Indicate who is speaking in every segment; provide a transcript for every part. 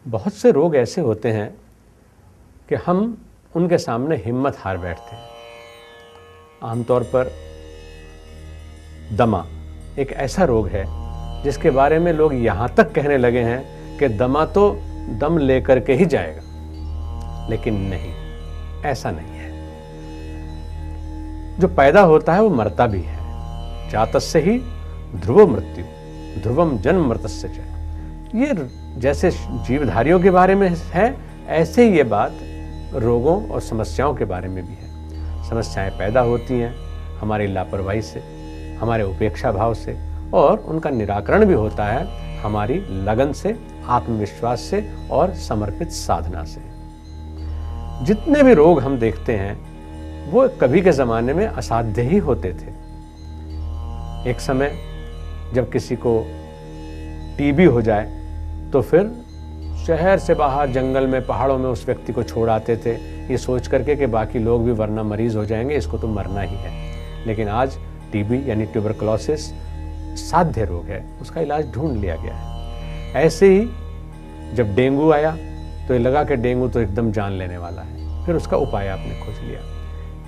Speaker 1: बहुत से रोग ऐसे होते हैं कि हम उनके सामने हिम्मत हार बैठते हैं। आमतौर पर दमा एक ऐसा रोग है जिसके बारे में लोग यहाँ तक कहने लगे हैं कि दमा तो दम लेकर के ही जाएगा, लेकिन नहीं, ऐसा नहीं है। जो पैदा होता है वो मरता भी है। जातस्य ही ध्रुवो मृत्यु, ध्रुवम जन्म मृतस्य च। ये जैसे जीवधारियों के बारे में है, ऐसे ही ये बात रोगों और समस्याओं के बारे में भी है। समस्याएं पैदा होती हैं हमारी लापरवाही से, हमारे उपेक्षा भाव से, और उनका निराकरण भी होता है हमारी लगन से, आत्मविश्वास से और समर्पित साधना से। जितने भी रोग हम देखते हैं वो कभी के जमाने में असाध्य ही होते थे। एक समय जब किसी को टीबी हो जाए तो फिर शहर से बाहर जंगल में, पहाड़ों में उस व्यक्ति को छोड़ आते थे, ये सोच करके कि बाकी लोग भी वरना मरीज हो जाएंगे, इसको तो मरना ही है। लेकिन आज टीबी यानी ट्यूबरकुलोसिस साध्य रोग है, उसका इलाज ढूंढ लिया गया है। ऐसे ही जब डेंगू आया तो ये लगा कि डेंगू तो एकदम जान लेने वाला है, फिर उसका उपाय आपने खोज लिया।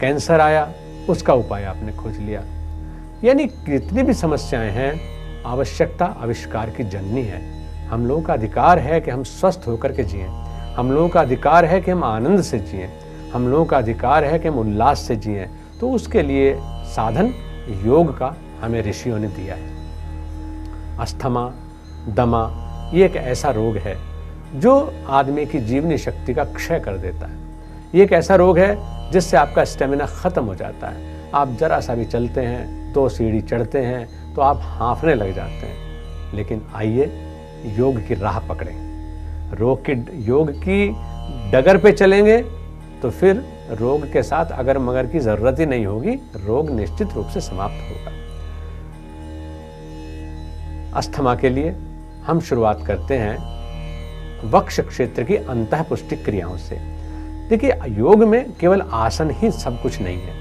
Speaker 1: कैंसर आया, उसका उपाय आपने खोज लिया। यानी कितनी भी समस्याएं हैं, आवश्यकता आविष्कार की जननी है। हम लोगों का अधिकार है कि हम स्वस्थ होकर के जिएं। हम लोगों का अधिकार है कि हम आनंद से जिएं। हम लोगों का अधिकार है कि हम उल्लास से जिएं। तो उसके लिए साधन योग का हमें ऋषियों ने दिया है। अस्थमा, दमा ये एक ऐसा रोग है जो आदमी की जीवनी शक्ति का क्षय कर देता है। ये एक ऐसा रोग है जिससे आपका स्टेमिना खत्म हो जाता है। आप जरा सा भी चलते हैं, 2 सीढ़ी चढ़ते हैं तो आप हांफने लग जाते हैं। लेकिन आइए योग की राह पकड़ें, योग की डगर पे चलेंगे तो फिर रोग के साथ अगर मगर की जरूरत ही नहीं होगी, रोग निश्चित रूप से समाप्त होगा। अस्थमा के लिए हम शुरुआत करते हैं वक्ष क्षेत्र की अंतःपुष्टि क्रियाओं से। देखिए, योग में केवल आसन ही सब कुछ नहीं है।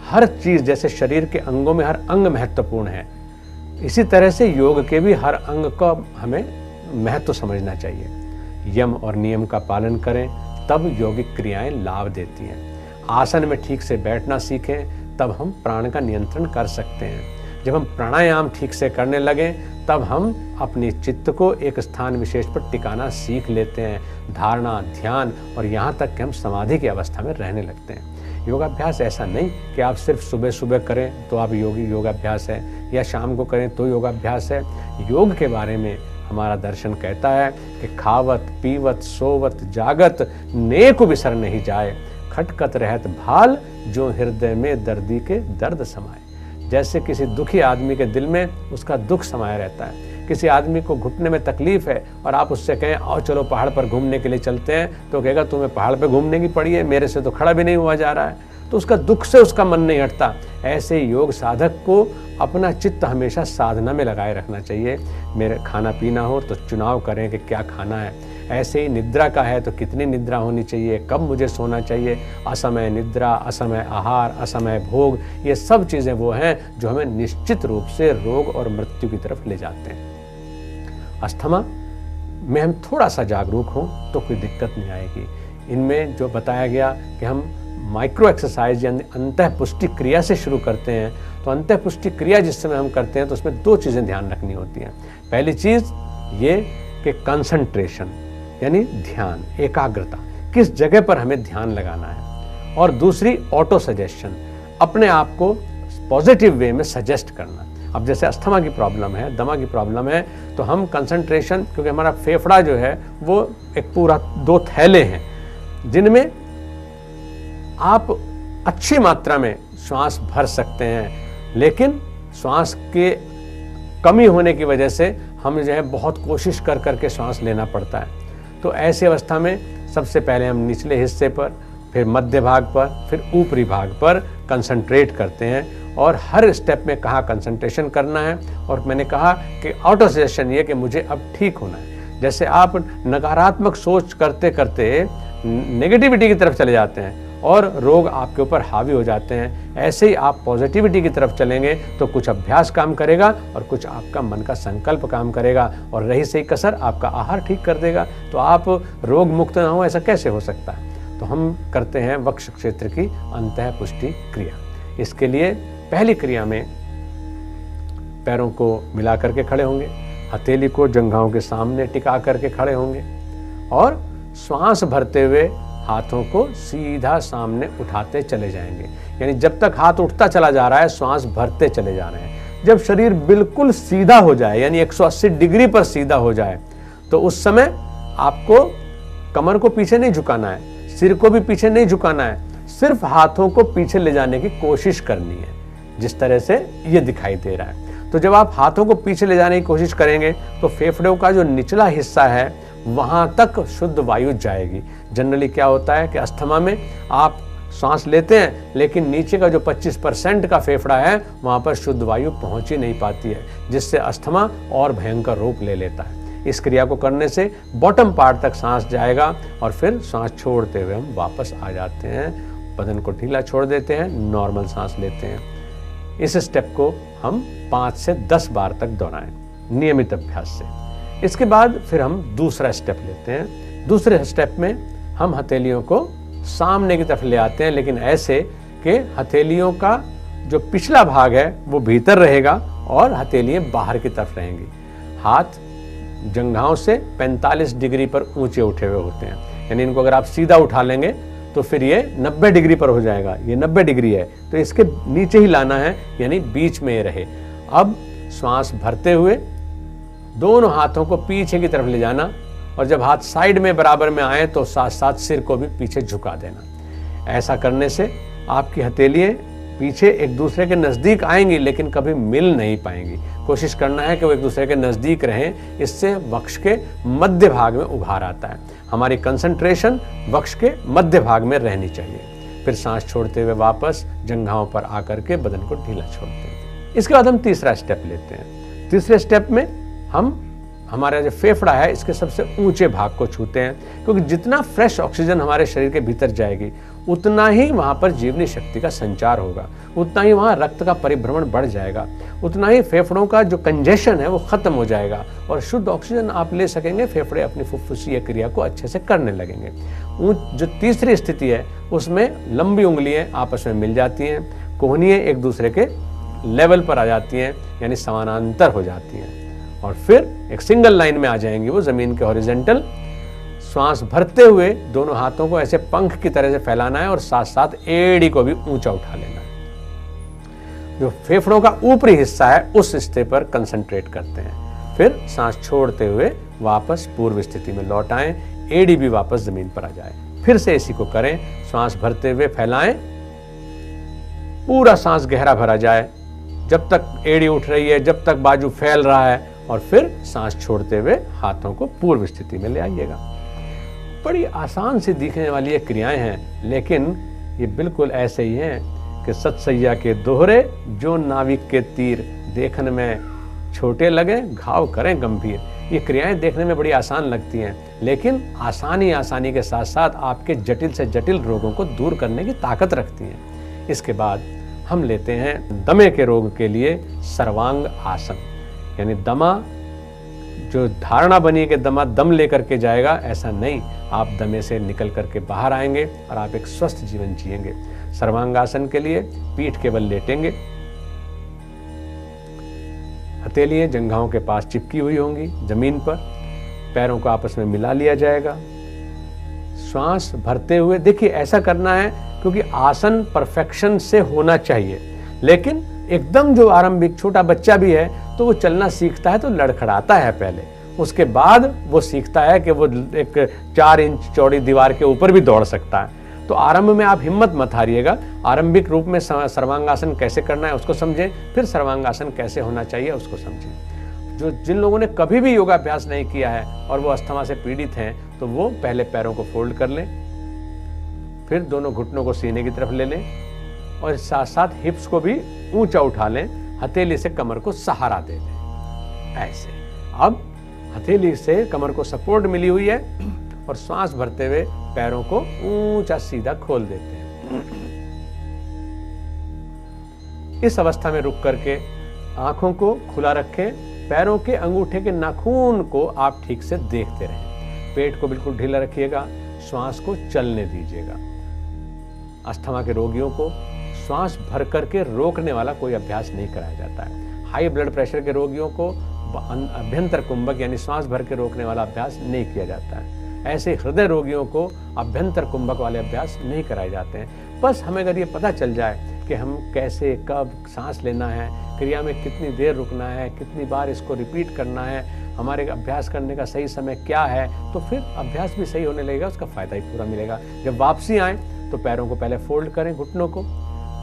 Speaker 1: हर चीज, जैसे शरीर के अंगों में हर अंग महत्वपूर्ण है, इसी तरह से योग के भी हर अंग का हमें महत्व समझना चाहिए। यम और नियम का पालन करें तब यौगिक क्रियाएं लाभ देती हैं। आसन में ठीक से बैठना सीखें तब हम प्राण का नियंत्रण कर सकते हैं। जब हम प्राणायाम ठीक से करने लगें तब हम अपनी चित्त को एक स्थान विशेष पर टिकाना सीख लेते हैं। धारणा, ध्यान और यहाँ तक कि हम समाधि की अवस्था में रहने लगते हैं। योगाभ्यास ऐसा नहीं कि आप सिर्फ सुबह सुबह करें तो आप योगाभ्यास है, या शाम को करें तो योगाभ्यास है। योग के बारे में हमारा दर्शन कहता है कि खावत पीवत सोवत जागत नेक बिसर नहीं जाए, खटकत रहत भाल जो हृदय में दर्दी के दर्द समाए। जैसे किसी दुखी आदमी के दिल में उसका दुख समाया रहता है। किसी आदमी को घुटने में तकलीफ है और आप उससे कहें आओ चलो पहाड़ पर घूमने के लिए चलते हैं, तो कहेगा तुम्हें पहाड़ पर घूमने की पड़ी है, मेरे से तो खड़ा भी नहीं हुआ जा रहा है। तो उसका दुख से उसका मन नहीं हटता। ऐसे योग साधक को अपना चित्त हमेशा साधना में लगाए रखना चाहिए। मेरे खाना पीना हो तो चुनाव करें कि क्या खाना है। ऐसे ही निद्रा का है तो कितनी निद्रा होनी चाहिए, कब मुझे सोना चाहिए। असमय निद्रा, असमय आहार, असमय भोग, ये सब चीज़ें वो हैं जो हमें निश्चित रूप से रोग और मृत्यु की तरफ ले जाते हैं। अस्थमा में हम थोड़ा सा जागरूक हों तो कोई दिक्कत नहीं आएगी। इनमें जो बताया गया कि हम माइक्रो एक्सरसाइज यानी अंतःपुष्टि क्रिया से शुरू करते हैं, तो अंतःपुष्टि क्रिया जिस समय हम करते हैं तो उसमें 2 चीज़ें ध्यान रखनी होती हैं। पहली चीज़ ये कि कंसंट्रेशन यानी ध्यान, एकाग्रता, किस जगह पर हमें ध्यान लगाना है। और दूसरी ऑटो सजेशन, अपने आप को पॉजिटिव वे में सजेस्ट करना। अब जैसे अस्थमा की प्रॉब्लम है, दमा की प्रॉब्लम है, तो हम कंसंट्रेशन, क्योंकि हमारा फेफड़ा जो है वो एक पूरा 2 थैले हैं जिनमें आप अच्छी मात्रा में श्वास भर सकते हैं, लेकिन श्वास के कमी होने की वजह से हम जो है बहुत कोशिश कर करके श्वास लेना पड़ता है। तो ऐसी अवस्था में सबसे पहले हम निचले हिस्से पर, फिर मध्य भाग पर, फिर ऊपरी भाग पर कंसंट्रेट करते हैं और हर स्टेप में कहाँ कंसंट्रेशन करना है। और मैंने कहा कि ऑटो सजेशन ये कि मुझे अब ठीक होना है। जैसे आप नकारात्मक सोच करते करते नेगेटिविटी की तरफ चले जाते हैं और रोग आपके ऊपर हावी हो जाते हैं। ऐसे ही आप पॉजिटिविटी की तरफ चलेंगे तो कुछ अभ्यास काम करेगा और कुछ आपका मन का संकल्प काम करेगा, और रही सही कसर आपका आहार ठीक कर देगा। तो आप रोग मुक्त ना हो, ऐसा कैसे हो सकता है? तो हम करते हैं वक्ष क्षेत्र की अंतः पुष्टि क्रिया। इसके लिए पहली क्रिया में पैरों को मिला करके खड़े होंगे, हथेली को जंघाओं के सामने टिका करके खड़े होंगे और श्वास भरते हुए हाथों को सीधा सामने उठाते चले जाएंगे। यानी जब तक हाथ उठता चला जा रहा है, श्वास भरते चले जा रहे हैं। जब शरीर बिल्कुल सीधा हो जाए, यानी 180 डिग्री पर सीधा हो जाए, तो उस समय आपको कमर को पीछे नहीं झुकाना है, सिर को भी पीछे नहीं झुकाना है, सिर्फ हाथों को पीछे ले जाने की कोशिश करनी है, जिस तरह से ये दिखाई दे रहा है। तो जब आप हाथों को पीछे ले जाने की कोशिश करेंगे तो फेफड़ों का जो निचला हिस्सा है वहां तक शुद्ध वायु जाएगी। जनरली क्या होता है कि अस्थमा में आप सांस लेते हैं, लेकिन नीचे का जो 25% का फेफड़ा है वहां पर शुद्ध वायु पहुंच ही नहीं पाती है, जिससे अस्थमा और भयंकर रूप ले लेता है। इस क्रिया को करने से बॉटम पार्ट तक सांस जाएगा और फिर सांस छोड़ते हुए हम वापस आ जाते हैं, बदन को ढीला छोड़ देते हैं, नॉर्मल सांस लेते हैं। इस स्टेप को हम 5 से 10 बार तक दोहराएं नियमित अभ्यास से। इसके बाद फिर हम दूसरा स्टेप लेते हैं। दूसरे स्टेप में हम हथेलियों को सामने की तरफ ले आते हैं, लेकिन ऐसे कि हथेलियों का जो पिछला भाग है वो भीतर रहेगा और हथेलियां बाहर की तरफ रहेंगी। हाथ जंघाओं से 45 डिग्री पर ऊंचे उठे हुए होते हैं, यानी इनको अगर आप सीधा उठा लेंगे तो फिर ये 90 डिग्री पर हो जाएगा। ये 90 डिग्री है तो इसके नीचे ही लाना है, यानी बीच में ये रहे। अब श्वास भरते हुए दोनों हाथों को पीछे की तरफ ले जाना, और जब हाथ साइड में बराबर में आए तो साथ साथ सिर को भी पीछे झुका देना। ऐसा करने से आपकी हथेलियां पीछे एक दूसरे के नजदीक आएंगी, लेकिन कभी मिल नहीं पाएंगी। कोशिश करना है कि वो एक दूसरे के नजदीक रहें, इससे वक्ष के मध्य भाग में उभार आता है। हमारी कंसंट्रेशन वक्ष के मध्य भाग में रहनी चाहिए। फिर सांस छोड़ते हुए वापस जंघाओं पर आकर के बदन को ढीला छोड़ते हैं। इसके बाद हम तीसरा स्टेप लेते हैं। तीसरे स्टेप में हम हमारा जो फेफड़ा है इसके सबसे ऊंचे भाग को छूते हैं, क्योंकि जितना फ्रेश ऑक्सीजन हमारे शरीर के भीतर जाएगी उतना ही वहां पर जीवनी शक्ति का संचार होगा, उतना ही वहां रक्त का परिभ्रमण बढ़ जाएगा, उतना ही फेफड़ों का जो कंजेशन है वो खत्म हो जाएगा और शुद्ध ऑक्सीजन आप ले सकेंगे। फेफड़े अपनी फुफ्फुसीय क्रिया को अच्छे से करने लगेंगे। जो तीसरी स्थिति है उसमें लंबी उंगलियां आपस में मिल जाती हैं, कोहनियां एक दूसरे के लेवल पर आ जाती हैं, यानी समानांतर हो जाती हैं, और फिर एक सिंगल लाइन में आ जाएंगी वो जमीन के हॉरिजॉन्टल। श्वास भरते हुए दोनों हाथों को ऐसे पंख की तरह से फैलाना है और साथ साथ एड़ी को भी ऊंचा उठा लेना है। जो फेफड़ों का ऊपरी हिस्सा है उस हिस्से पर कंसंट्रेट करते हैं। फिर सांस छोड़ते हुए वापस पूर्व स्थिति में लौट आएं, एड़ी भी वापस जमीन पर आ जाए। फिर से इसी को करें। श्वास भरते हुए फैलाएं, पूरा सांस गहरा भरा जाए जब तक एड़ी उठ रही है, जब तक बाजू फैल रहा है, और फिर सांस छोड़ते हुए हाथों को पूर्व स्थिति में ले आइएगा। बड़ी आसान सी दिखने वाली ये क्रियाएं हैं, लेकिन ये बिल्कुल ऐसे ही हैं कि सतसैया के दोहरे जो नाविक के तीर, देखने में छोटे लगे घाव करें गंभीर। ये क्रियाएं देखने में बड़ी आसान लगती हैं, लेकिन आसानी के साथ साथ आपके जटिल से जटिल रोगों को दूर करने की ताकत रखती हैं। इसके बाद हम लेते हैं दमे के रोग के लिए सर्वांग आसन, यानी दमा जो धारणा बनी कि दमा दम लेकर के जाएगा, ऐसा नहीं। आप दमे से निकल करके बाहर आएंगे और आप एक स्वस्थ जीवन जिएंगे। सर्वांगासन के लिए पीठ केवल लेटेंगे, हथेलियां जंघाओं के पास चिपकी हुई होंगी जमीन पर, पैरों को आपस में मिला लिया जाएगा। श्वास भरते हुए, देखिए ऐसा करना है क्योंकि आसन परफेक्शन से होना चाहिए, लेकिन एकदम जो आरंभिक छोटा बच्चा भी है तो वो चलना सीखता है तो लड़खड़ाता है पहले, उसके बाद वो सीखता है कि वो एक 4 इंच चौड़ी दीवार के ऊपर भी दौड़ सकता है। तो आरंभ में आप हिम्मत मत हारिएगा। आरंभिक रूप में सर्वांगासन कैसे करना है उसको समझें, फिर सर्वांगासन कैसे होना चाहिए उसको समझें। जिन लोगों ने कभी भी योगाभ्यास नहीं किया है और वो अस्थमा से पीड़ित हैं, तो वो पहले पैरों को फोल्ड कर लें, फिर दोनों घुटनों को सीने की तरफ ले लें और साथ साथ हिप्स को भी ऊंचा उठा लें, हथेली से कमर को सहारा दे दें ऐसे। अब हथेली से कमर को सपोर्ट मिली हुई है और श्वास भरते हुए पैरों को ऊंचा सीधा खोल देते हैं। इस अवस्था में रुक करके आंखों को खुला रखें, पैरों के अंगूठे के नाखून को आप ठीक से देखते रहें, पेट को बिल्कुल ढीला रखिएगा, श्वास को चलने दीजिएगा। अस्थमा के रोगियों को श्वास भर करके रोकने वाला कोई अभ्यास नहीं कराया जाता है। हाई ब्लड प्रेशर के रोगियों को अभ्यंतर कुंभक यानी श्वास भर के रोकने वाला अभ्यास नहीं किया जाता है। ऐसे हृदय रोगियों को अभ्यंतर कुंभक वाले अभ्यास नहीं कराए जाते हैं। बस हमें अगर ये पता चल जाए कि हम कैसे कब सांस लेना है, क्रिया में कितनी देर रुकना है, कितनी बार इसको रिपीट करना है, हमारे अभ्यास करने का सही समय क्या है, तो फिर अभ्यास भी सही होने लगेगा, उसका फायदा ही पूरा मिलेगा। जब वापसी आए तो पैरों को पहले फोल्ड करें, घुटनों को,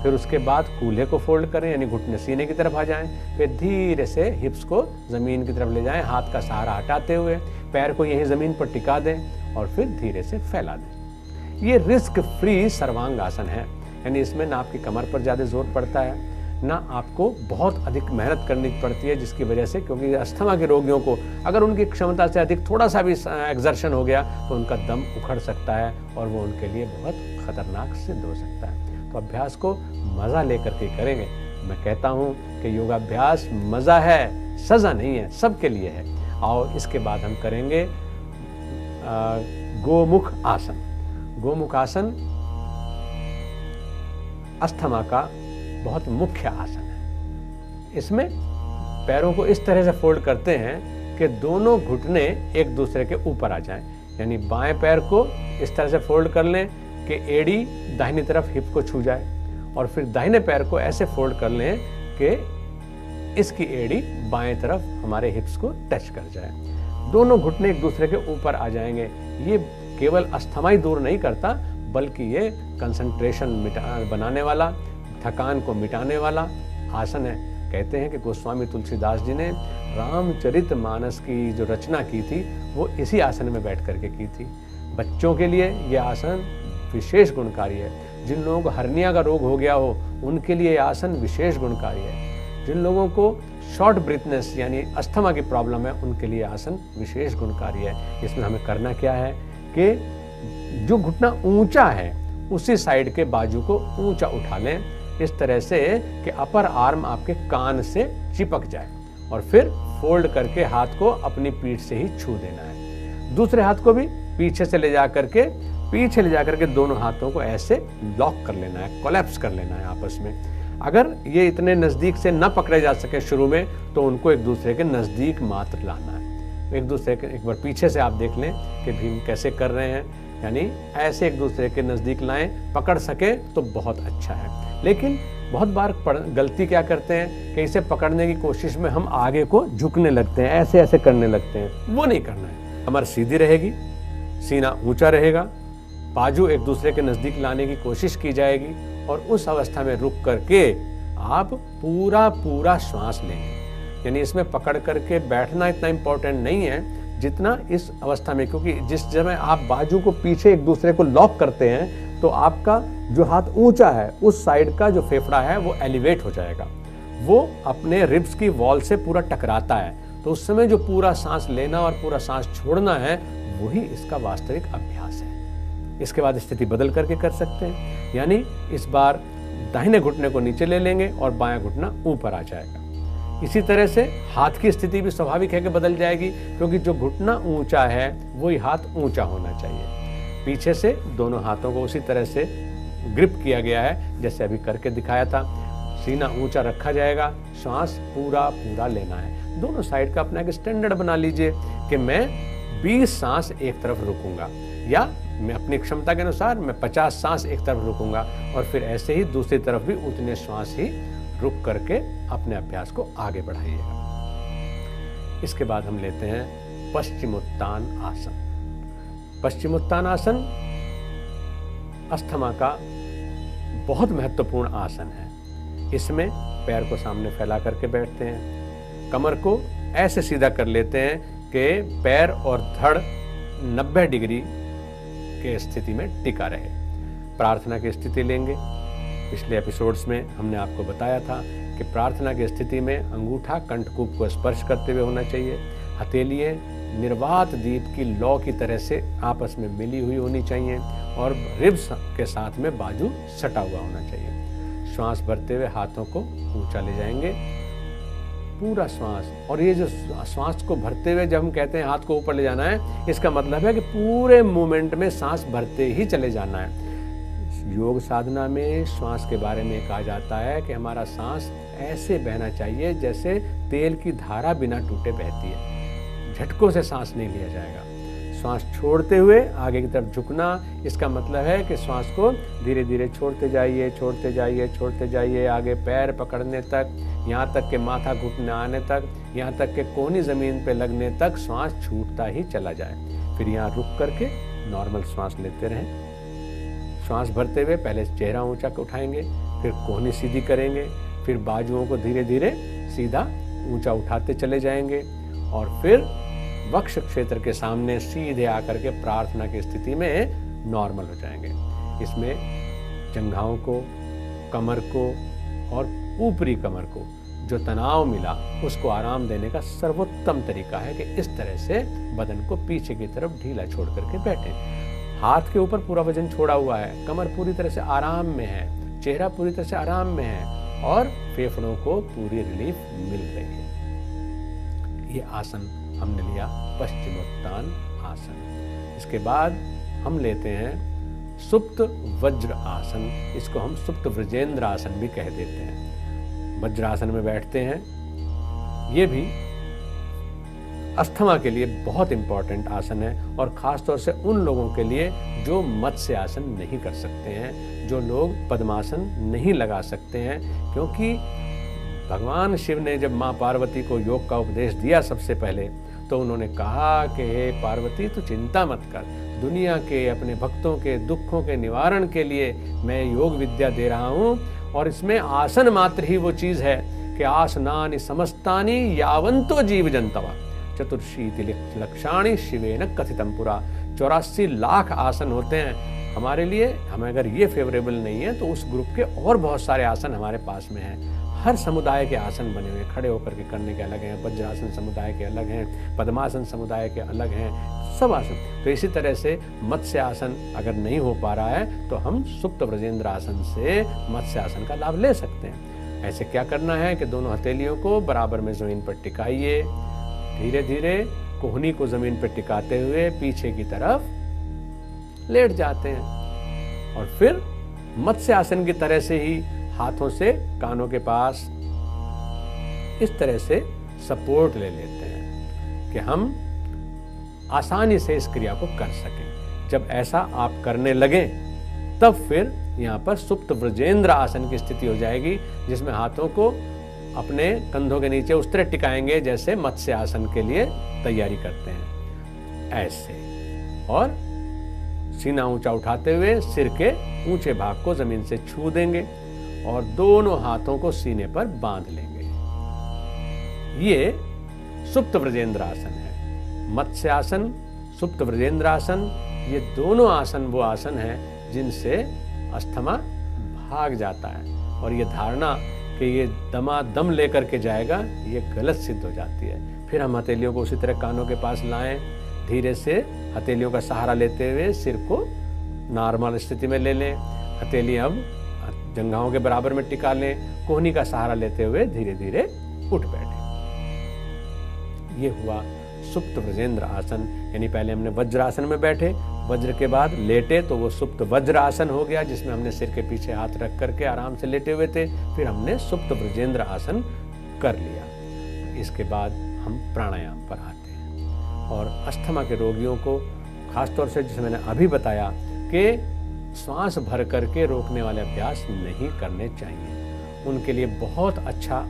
Speaker 1: फिर उसके बाद कूल्हे को फोल्ड करें यानी घुटने सीने की तरफ आ जाएं, फिर धीरे से हिप्स को जमीन की तरफ ले जाएं, हाथ का सहारा हटाते हुए पैर को यहीं जमीन पर टिका दें और फिर धीरे से फैला दें। ये रिस्क फ्री सर्वांग आसन है, यानी इसमें ना आपकी कमर पर ज्यादा जोर पड़ता है, ना आपको बहुत अधिक मेहनत करनी पड़ती है, जिसकी वजह से, क्योंकि अस्थमा के रोगियों को अगर उनकी क्षमता से अधिक थोड़ा सा भी एक्सर्शन हो गया तो उनका दम उखड़ सकता है और वो उनके लिए बहुत खतरनाक सिद्ध हो सकता है। तो अभ्यास को मजा लेकर के करेंगे। मैं कहता हूँ कि योगाभ्यास मजा है, सजा नहीं है, सबके लिए है। और इसके बाद हम करेंगे गोमुख आसन। गोमुख आसन अस्थमा का बहुत मुख्य आसन है। इसमें पैरों को इस तरह से फोल्ड करते हैं कि दोनों घुटने एक दूसरे के ऊपर आ जाएं, यानी बाएं पैर को इस तरह से फोल्ड कर लें कि एड़ी दाहिनी तरफ हिप को छू जाए, और फिर दाहिने पैर को ऐसे फोल्ड कर लें कि इसकी एड़ी बाएं तरफ हमारे हिप्स को टच कर जाए। दोनों घुटने एक दूसरे के ऊपर आ जाएंगे। ये केवल अस्थमा ही दूर नहीं करता, बल्कि ये कंसंट्रेशन बनाने वाला, थकान को मिटाने वाला आसन है। कहते हैं कि गोस्वामी तुलसीदास जी ने रामचरितमानस की जो रचना की थी वो इसी आसन में बैठ करके की थी। बच्चों के लिए यह आसन विशेष गुणकारी है। जिन लोगों को हर्निया का रोग हो गया हो उनके लिए यह आसन विशेष गुणकारी है। जिन लोगों को शॉर्ट ब्रीथनेस यानी अस्थमा की प्रॉब्लम है उनके लिए आसन विशेष गुणकारी है। इसमें हमें करना क्या है कि जो घुटना ऊंचा है उसी साइड के बाजू को ऊंचा उठा लें, इस तरह से कि अपर आर्म आपके कान से चिपक जाए, और फिर फोल्ड करके हाथ को अपनी पीठ से ही छू देना है। दूसरे हाथ को भी पीछे ले जा करके दोनों हाथों को ऐसे लॉक कर लेना है, कोलैप्स कर लेना है आपस में। अगर ये इतने नजदीक से न पकड़े जा सके शुरू में तो उनको एक दूसरे के नजदीक मात्र लाना है। एक दूसरे के एक बार पीछे से आप देख लें कि भीम कैसे कर रहे हैं, यानी ऐसे एक दूसरे के नजदीक लाएं, पकड़ सके तो बहुत अच्छा है। लेकिन बहुत बार गलती क्या करते हैं कि इसे पकड़ने की कोशिश में हम आगे को झुकने लगते हैं, ऐसे ऐसे करने लगते हैं। वो नहीं करना है। कमर सीधी रहेगी, सीना ऊंचा रहेगा, बाजू एक दूसरे के नजदीक लाने की कोशिश की जाएगी, और उस अवस्था में रुक करके आप पूरा श्वास लेंगे। यानी इसमें पकड़ करके बैठना इतना इंपॉर्टेंट नहीं है जितना इस अवस्था में, क्योंकि जिस समय आप बाजू को पीछे एक दूसरे को लॉक करते हैं तो आपका जो हाथ ऊंचा है उस साइड का जो फेफड़ा है वो एलिवेट हो जाएगा, वो अपने रिब्स की वॉल से पूरा टकराता है। तो उस समय जो पूरा सांस लेना और पूरा सांस छोड़ना है वही इसका वास्तविक अभ्यास है। इसके बाद स्थिति बदल करके कर सकते हैं, यानी इस बार दाहिने घुटने को नीचे ले लेंगे और बायां घुटना ऊपर आ जाएगा। इसी तरह से हाथ की स्थिति भी स्वाभाविक है कि बदल जाएगी, क्योंकि जो घुटना ऊंचा है वही हाथ ऊंचा होना चाहिए। पीछे से दोनों हाथों को उसी तरह से ग्रिप किया गया है जैसे अभी करके दिखाया था। सीना ऊंचा रखा जाएगा, श्वास पूरा लेना है। दोनों साइड का अपना एक स्टैंडर्ड बना लीजिए कि मैं 20 सांस एक तरफ रुकूंगा, या मैं अपनी क्षमता के अनुसार मैं 50 सांस एक तरफ रुकूंगा, और फिर ऐसे ही दूसरी तरफ भी उतने श्वास ही रुक करके अपने अभ्यास को आगे बढ़ाइएगा। इसके बाद हम लेते हैं पश्चिमोत्तान आसन। पश्चिमोत्तान आसन अस्थमा का बहुत महत्वपूर्ण आसन है। इसमें पैर को सामने फैला करके बैठते हैं, कमर को ऐसे सीधा कर लेते हैं कि पैर और धड़ 90 डिग्री के स्थिति में टिका रहे। प्रार्थना की स्थिति लेंगे। पिछले एपिसोड्स में हमने आपको बताया था कि प्रार्थना की स्थिति में अंगूठा कंठकूप को स्पर्श करते हुए होना चाहिए। हथेलियां निर्वात दीप की लौ की तरह से आपस में मिली हुई होनी चाहिए, और रिब्स के साथ में बाजू सटा हुआ होना चाहिए। श्वास भरते हुए हाथों को ऊंचा ले जाएंगे, पूरा श्वास। और ये जो श्वास को भरते हुए जब हम कहते हैं हाथ को ऊपर ले जाना है, इसका मतलब है कि पूरे मूवमेंट में सांस भरते ही चले जाना है। योग साधना में श्वास के बारे में कहा जाता है कि हमारा सांस ऐसे बहना चाहिए जैसे तेल की धारा बिना टूटे बहती है। झटकों से सांस नहीं लिया जाएगा। श्वास छोड़ते हुए आगे की तरफ झुकना, इसका मतलब है कि श्वास को धीरे धीरे छोड़ते जाइए, छोड़ते जाइए, छोड़ते जाइए, आगे पैर पकड़ने तक, यहाँ तक कि माथा घुटने आने तक, यहाँ तक कि कोहनी जमीन पे लगने तक श्वास छूटता ही चला जाए। फिर यहाँ रुक करके नॉर्मल श्वास लेते रहें। श्वास भरते हुए पहले चेहरा ऊंचा उठाएंगे, फिर कोहनी सीधी करेंगे, फिर बाजुओं को धीरे धीरे सीधा ऊंचा उठाते चले जाएंगे और फिर वक्ष क्षेत्र के सामने सीधे आकर के प्रार्थना की स्थिति में नॉर्मल हो जाएंगे। इसमें जंघाओं को, कमर को और ऊपरी कमर को जो तनाव मिला उसको आराम देने का सर्वोत्तम तरीका है कि इस तरह से बदन को पीछे की तरफ ढीला छोड़ करके बैठें। हाथ के ऊपर पूरा वजन छोड़ा हुआ है, कमर पूरी तरह से आराम में है, चेहरा पूरी तरह से आराम में है और फेफड़ों को पूरी रिलीफ मिल रही है। ये आसन हमने लिया पश्चिमोत्तान आसन। इसके बाद हम लेते हैं सुप्त वज्र आसन। इसको हम सुप्त वज्रेंद्र आसन भी कह देते हैं। वज्रासन में बैठते हैं। ये भी अस्थमा के लिए बहुत इंपॉर्टेंट आसन है और खास तौर से उन लोगों के लिए जो मत्स्य आसन नहीं कर सकते हैं, जो लोग पद्मासन नहीं लगा सकते हैं। क्योंकि भगवान शिव ने जब माँ पार्वती को योग का उपदेश दिया सबसे पहले, तो उन्होंने कहा कि हे पार्वती, तू चिंता मत कर, दुनिया के अपने भक्तों के दुखों के निवारण के लिए मैं योग विद्या दे रहा हूँ। और इसमें आसन मात्र ही वो चीज है कि आसनानि समस्तानि यावंतो जीव जंतवा चतुर्शीति लक्षाणि शिवेन कथितम पुरा। 84 लाख आसन होते हैं हमारे लिए। हमें अगर ये फेवरेबल नहीं है तो उस ग्रुप के और बहुत सारे आसन हमारे पास में हैं। हर समुदाय के आसन बने हुए, खड़े होकर के करने के अलग हैं, वज्रासन समुदाय के अलग हैं, पद्मासन समुदाय के अलग हैं, सब आसन। तो इसी तरह से मत्स्य आसन अगर नहीं हो पा रहा है तो हम सुप्त वज्रेंद्र आसन से मत्स्य आसन का लाभ ले सकते हैं। ऐसे क्या करना है कि दोनों हथेलियों को बराबर में जमीन पर टिकाइए, धीरे धीरे कोहनी को जमीन पर टिकाते हुए पीछे की तरफ लेट जाते हैं और फिर मत्स्य आसन की तरह से ही हाथों से कानों के पास इस तरह से सपोर्ट ले लेते हैं कि हम आसानी से इस क्रिया को कर सकें। जब ऐसा आप करने लगें तब फिर यहाँ पर सुप्त वज्रेंद्र आसन की स्थिति हो जाएगी, जिसमें हाथों को अपने कंधों के नीचे उस तरह टिकाएंगे जैसे मत्स्य आसन के लिए तैयारी करते हैं, ऐसे। और सीना ऊंचा उठाते हुए सिर के ऊंचे भाग को जमीन से छू देंगे और दोनों हाथों को सीने पर बांध लेंगे। ये सुप्त वज्रेंद्र आसन है। मत्स्य आसन, सुप्त वज्रेंद्र आसन, ये दोनों आसन वो आसन है जिनसे अस्थमा भाग जाता है। और ये धारणा कि ये दमादम लेकर के जाएगा, ये गलत सिद्ध हो जाती है। फिर हम हथेलियों को उसी तरह कानों के पास लाएं, धीरे से हथेलियों का सहारा लेते हुए सिर को नॉर्मल स्थिति में ले लें। हथेली अब जंघाओं के बराबर में टिका लें, कोहनी का सहारा लेते हुए धीरे धीरे उठ बैठे। ये हुआ सुप्त वज्रेंद्र आसन। यानी पहले हमने वज्रासन में बैठे, वज्र के बाद लेटे तो वो सुप्त वज्र आसन हो गया, जिसमें हमने सिर के पीछे हाथ रख करके आराम से लेटे हुए थे। फिर हमने सुप्त वज्रेंद्र आसन कर लिया। इसके बाद हम प्राणायाम पर आते हैं। और अस्थमा के रोगियों को खासतौर से, जिसे मैंने अभी बताया कि श्वास भर करके रोकने वाले अभ्यास नहीं करने चाहिए, उनके लिए बहुत अच्छा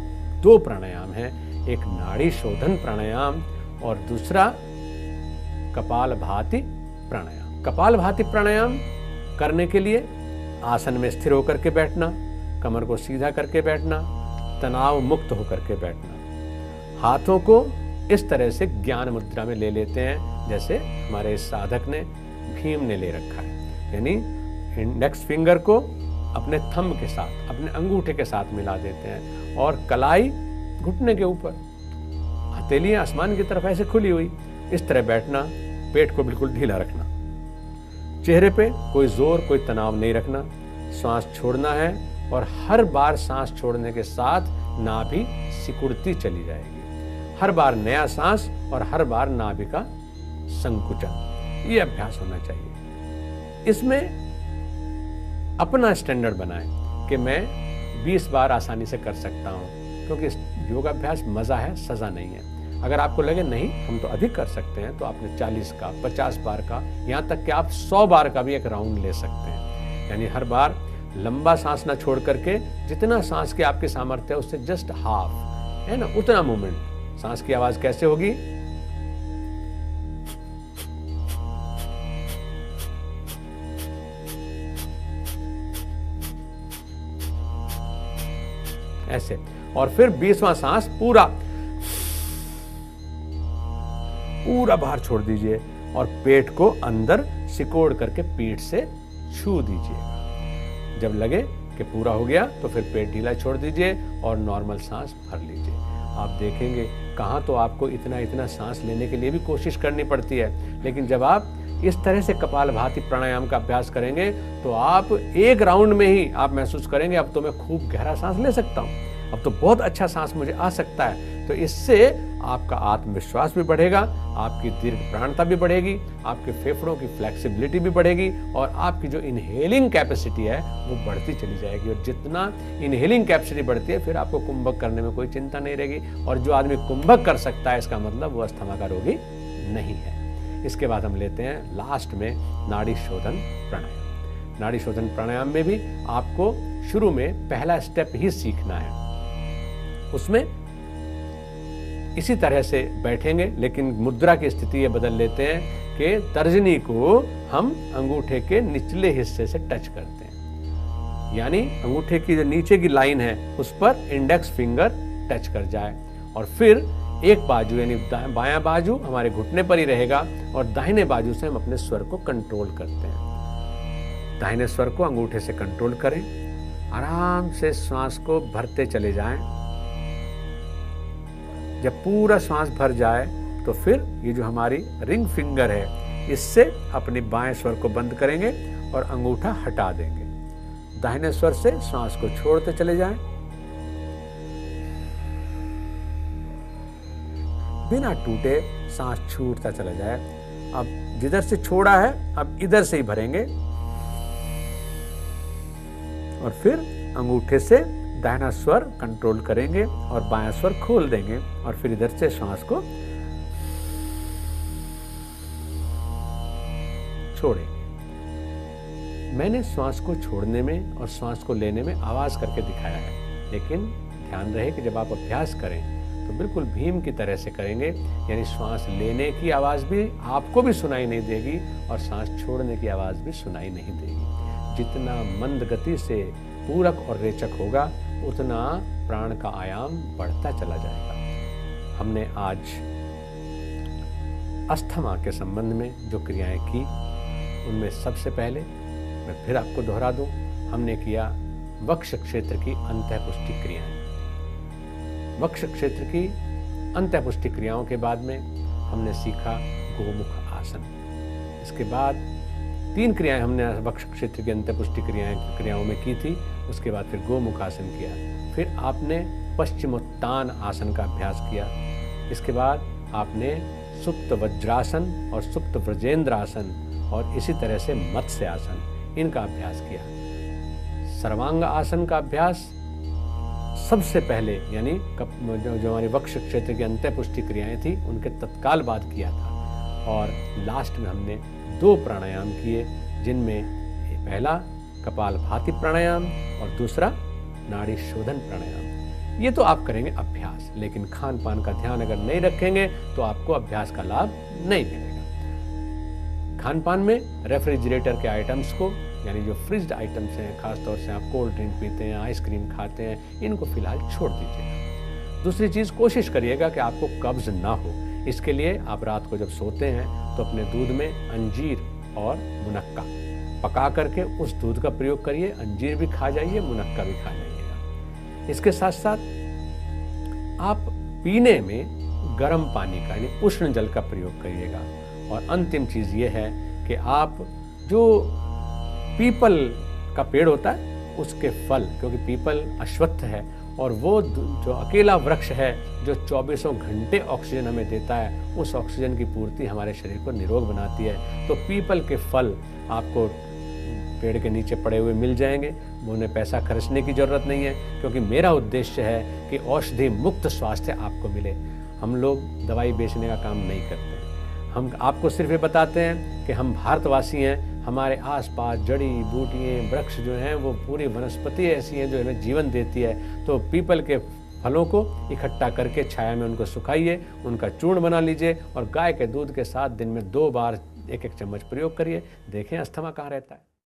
Speaker 1: 2 प्राणायाम हैं। एक नाड़ी शोधन प्राणायाम और दूसरा कपालभाति प्राणायाम। कपालभाति प्राणायाम करने के लिए आसन में स्थिर होकर के बैठना, कमर को सीधा करके बैठना, तनाव मुक्त होकर के बैठना। हाथों को इस तरह से ज्ञान मुद्रा में ले लेते हैं जैसे हमारे साधक ने, भीम ने ले रखा है। यानी इंडेक्स फिंगर को अपने थंब के साथ, अपने अंगूठे के साथ मिला देते हैं और कलाई घुटने के ऊपर, हथेलियां आसमान की तरफ ऐसे खुली हुई, इस तरह बैठना, पेट को बिल्कुल ढीला रखना। चेहरे पे कोई जोर, कोई तनाव नहीं रखना, सांस छोड़ना है और हर बार सांस छोड़ने के साथ नाभि सिकुड़ती चली जाएगी। हर बार नया सांस और हर बार नाभि का संकुचन, ये अभ्यास होना चाहिए। इसमें अपना स्टैंडर्ड बनाएं कि मैं 20 बार आसानी से कर सकता हूं, क्योंकि योगाभ्यास मजा है, सजा नहीं है। अगर आपको लगे नहीं हम तो अधिक कर सकते हैं, तो आपने 40 का, 50 बार का, यहाँ तक कि आप 100 बार का भी एक राउंड ले सकते हैं। यानी हर बार लंबा सांस ना छोड़ करके जितना सांस की आपकी सामर्थ्य है उससे जस्ट हाफ, है ना, उतना मूवमेंट। सांस की आवाज कैसे होगी? ऐसे। और फिर 20वां सांस पूरा बाहर छोड़ दीजिए और पेट को अंदर सिकोड़ करके पीठ से छू दीजिएगा। जब लगे कि पूरा हो गया तो फिर पेट ढीला छोड़ दीजिए और नॉर्मल सांस भर लीजिए। आप देखेंगे कहाँ तो आपको इतना सांस लेने के लिए भी कोशिश करनी पड़ती है, लेकिन जब आप इस तरह से कपालभाति प्राणायाम का अभ्यास करेंगे तो आप एक राउंड में ही आप महसूस करेंगे अब तो मैं खूब गहरा सांस ले सकता हूँ, अब तो बहुत अच्छा सांस मुझे आ सकता है। तो इससे आपका आत्मविश्वास भी बढ़ेगा, आपकी दीर्घ प्राणता भी बढ़ेगी, आपके फेफड़ों की फ्लेक्सिबिलिटी भी बढ़ेगी और आपकी जो इनहेलिंग कैपेसिटी है वो बढ़ती चली जाएगी। और जितना इनहेलिंग कैपेसिटी बढ़ती है फिर आपको कुंभक करने में कोई चिंता नहीं रहेगी। और जो आदमी कुंभक कर सकता है इसका मतलब वो अस्थमा का रोगी नहीं है। इसके बाद हम लेते हैं लास्ट में नाड़ी शोधन प्राणायाम। नाड़ी शोधन प्राणायाम में भी आपको शुरू में पहला स्टेप ही सीखना है। उसमें इसी तरह से बैठेंगे, लेकिन मुद्रा की स्थिति ये बदल लेते हैं कि तर्जनी को हम अंगूठे के निचले हिस्से से टच करते हैं, यानी अंगूठे की जो नीचे की लाइन है उस पर इंडेक्स फिंगर टच कर जाए। और फिर एक बाजू यानी बायां बाजू हमारे घुटने पर ही रहेगा और दाहिने बाजू से हम अपने स्वर को कंट्रोल करते हैं। दाहिने स्वर को अंगूठे से कंट्रोल करें, आराम से श्वास को भरते चले जाएं। जब पूरा श्वास भर जाए तो फिर ये जो हमारी रिंग फिंगर है इससे अपने बाएं स्वर को बंद करेंगे और अंगूठा हटा देंगे। दाहिने स्वर से श्वास को छोड़ते चले जाएं, बिना टूटे सांस छूटता चला जाए। अब जिधर से छोड़ा है अब इधर से ही भरेंगे और फिर अंगूठे से दाहिना स्वर कंट्रोल करेंगे और बायां स्वर खोल देंगे और फिर इधर से श्वास को छोड़ें। मैंने श्वास को छोड़ने में और श्वास को लेने में आवाज करके दिखाया है, लेकिन ध्यान रहे कि जब आप अभ्यास करें तो बिल्कुल भीम की तरह से करेंगे, यानी श्वास लेने की आवाज भी आपको भी सुनाई नहीं देगी और सांस छोड़ने की आवाज भी सुनाई नहीं देगी। जितना मंद गति से पूरक और रेचक होगा उतना प्राण का आयाम बढ़ता चला जाएगा। हमने आज अस्थमा के संबंध में जो क्रियाएं की उनमें सबसे पहले मैं फिर आपको दोहरा दूं, हमने किया वक्ष क्षेत्र की अंतःपुष्टि क्रियाएं। वक्ष क्षेत्र की अंतःपुष्टि क्रियाओं के बाद में हमने सीखा गोमुख आसन। इसके बाद 3 क्रियाएं हमने वक्ष क्षेत्र की अंतःपुष्टि क्रियाओं में की थी। उसके बाद फिर गोमुख आसन किया, फिर आपने पश्चिमोत्तान आसन का अभ्यास किया। इसके बाद आपने सुप्त वज्रासन और सुप्त व्रजेंद्र आसन और इसी तरह से मत्स्य आसन, इनका अभ्यास किया। सर्वांग आसन का अभ्यास सबसे पहले यानी जो हमारी वक्ष क्षेत्र की अंतःपुष्टि क्रियाएं थी उनके तत्काल बाद किया था। और लास्ट में हमने 2 प्राणायाम किए, जिनमें पहला कपालभाति प्राणायाम और दूसरा नाड़ी शोधन प्राणायाम। ये तो आप करेंगे अभ्यास, लेकिन खान पान का ध्यान अगर नहीं रखेंगे तो आपको अभ्यास का लाभ नहीं मिलेगा। खान पान में रेफ्रिजरेटर के आइटम्स को, यानी जो फ्रिज्ड आइटम्स हैं, खासतौर से आप कोल्ड ड्रिंक पीते हैं, आइसक्रीम खाते हैं, इनको फिलहाल छोड़ दीजिएगा। दूसरी चीज, कोशिश करिएगा कि आपको कब्ज ना हो। इसके लिए आप रात को जब सोते हैं तो अपने दूध में अंजीर और मुनक्का पका करके उस दूध का प्रयोग करिए। अंजीर भी खा जाइए, मुनक्का भी खा जाइएगा। इसके साथ साथ आप पीने में गर्म पानी का यानी उष्ण जल का प्रयोग करिएगा। और अंतिम चीज ये है कि आप जो पीपल का पेड़ होता है उसके फल, क्योंकि पीपल अश्वत्थ है और वो जो अकेला वृक्ष है जो 24 घंटे ऑक्सीजन हमें देता है, उस ऑक्सीजन की पूर्ति हमारे शरीर को निरोग बनाती है। तो पीपल के फल आपको पेड़ के नीचे पड़े हुए मिल जाएंगे, उन्हें पैसा खर्चने की ज़रूरत नहीं है, क्योंकि मेरा उद्देश्य है कि औषधि मुक्त स्वास्थ्य आपको मिले। हम लोग दवाई बेचने का काम नहीं करते हैं, हम आपको सिर्फ ये बताते हैं कि हम भारतवासी हैं, हमारे आसपास जड़ी बूटियाँ वृक्ष जो हैं वो पूरी वनस्पति ऐसी हैं जो हमें जीवन देती है। तो पीपल के फलों को इकट्ठा करके छाया में उनको सुखाइए, उनका चूर्ण बना लीजिए और गाय के दूध के साथ दिन में 2 बार 1-1 चम्मच प्रयोग करिए। देखें अस्थमा कहाँ रहता है।